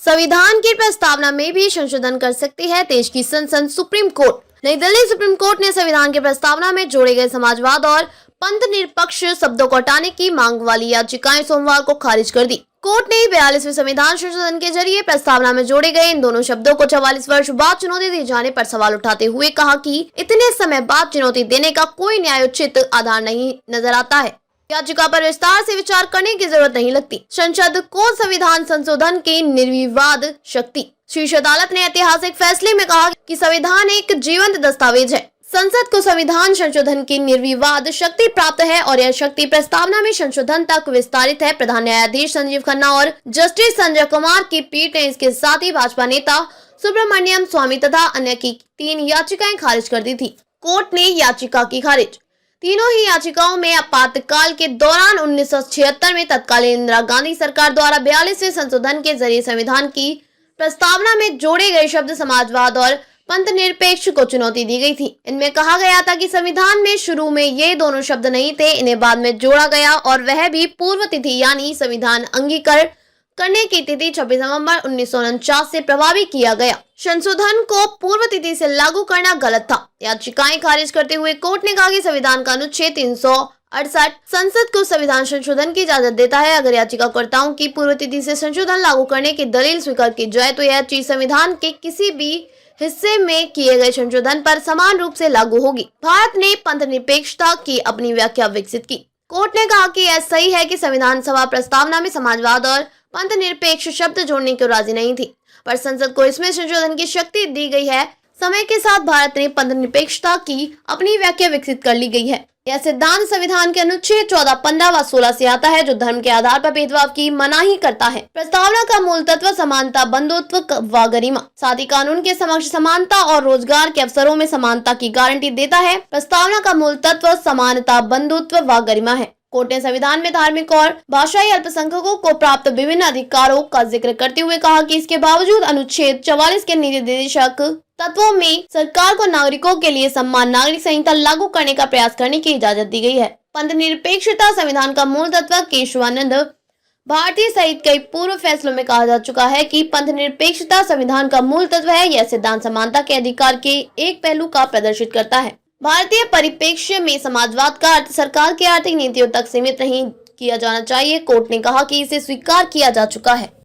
संविधान की प्रस्तावना में भी संशोधन कर सकती है देश की संसद। Supreme court. नई दिल्ली सुप्रीम कोर्ट ने संविधान की प्रस्तावना में जोड़े गए समाजवाद और पंथ निरपेक्ष शब्दों को हटाने की मांग वाली याचिकाएं सोमवार को खारिज कर दी। कोर्ट ने 42वें संविधान संशोधन के जरिए प्रस्तावना में जोड़े गए इन दोनों शब्दों को 44 वर्ष बाद चुनौती दिए जाने पर सवाल उठाते हुए कहा कि इतने समय बाद चुनौती देने का कोई न्यायोचित आधार नहीं नजर आता है। याचिका पर विस्तार से विचार करने की जरूरत नहीं लगती। संसद को संविधान संशोधन की निर्विवाद शक्ति। शीर्ष अदालत ने ऐतिहासिक फैसले में कहा कि संविधान एक जीवंत दस्तावेज है। संसद को संविधान संशोधन की निर्विवाद शक्ति प्राप्त है और यह शक्ति प्रस्तावना में संशोधन तक विस्तारित है। प्रधान न्यायाधीश संजीव खन्ना और जस्टिस संजय कुमार की पीठ ने इसके साथ ही भाजपा नेता सुब्रमण्यम स्वामी तथा अन्य की 3 याचिकाएं खारिज कर दी थी। कोर्ट ने याचिका की खारिज। तीनों ही याचिकाओं में आपातकाल के दौरान 1976 में तत्कालीन इंदिरा गांधी सरकार द्वारा 42वें संशोधन के जरिए संविधान की प्रस्तावना में जोड़े गए शब्द समाजवाद और पंथ निरपेक्ष को चुनौती दी गई थी। इनमें कहा गया था कि संविधान में शुरू में ये दोनों शब्द नहीं थे, इन्हें बाद में जोड़ा गया और वह भी पूर्व तिथि यानी संविधान अंगीकार करने की तिथि 26 नवंबर 1949 से प्रभावी किया गया। संशोधन को पूर्व तिथि से लागू करना गलत था। याचिकाएं खारिज करते हुए कोर्ट ने कहा कि संविधान का अनुच्छेद 368 संसद को संविधान संशोधन की इजाजत देता है। अगर याचिकाकर्ताओं की पूर्व तिथि से संशोधन लागू करने की दलील स्वीकार की जाए तो यह चीज संविधान के किसी भी हिस्से में किए गए संशोधन पर समान रूप से लागू होगी। भारत ने पंथ निरपेक्षता की अपनी व्याख्या विकसित की। कोर्ट ने कहा कि यह सही है कि संविधान सभा प्रस्तावना में समाजवाद और पंथ निरपेक्ष शब्द जोड़ने को राजी नहीं थी, पर संसद को इसमें संशोधन की शक्ति दी गई है। समय के साथ भारत ने पंथ निरपेक्षता की अपनी व्याख्या विकसित कर ली गई है। यह सिद्धांत संविधान के अनुच्छेद 14, 15 व 16 से आता है, जो धर्म के आधार पर भेदभाव की मनाही करता है। प्रस्तावना का मूल तत्व समानता, बंधुत्व व गरिमा, साथ ही कानून के समक्ष समानता और रोजगार के अवसरों में समानता की गारंटी देता है। प्रस्तावना का मूल तत्व समानता, बंधुत्व व गरिमा है। कोर्ट ने संविधान में धार्मिक और भाषाई अल्पसंख्यकों को प्राप्त विभिन्न अधिकारों का जिक्र करते हुए कहा कि इसके बावजूद अनुच्छेद 44 के निर्देशक तत्वों में सरकार को नागरिकों के लिए समान नागरिक संहिता लागू करने का प्रयास करने की इजाजत दी गई है। पंथ निरपेक्षता संविधान का मूल तत्व। केशवानंद भारती सहित कई पूर्व फैसलों में कहा जा चुका है कि पंथ निरपेक्षता संविधान का मूल तत्व है। यह सिद्धांत समानता के अधिकार के एक पहलू का प्रदर्शित करता है। भारतीय परिप्रेक्ष्य में समाजवाद का अर्थ सरकार की आर्थिक नीतियों तक सीमित नहीं किया जाना चाहिए। कोर्ट ने कहा कि इसे स्वीकार किया जा चुका है।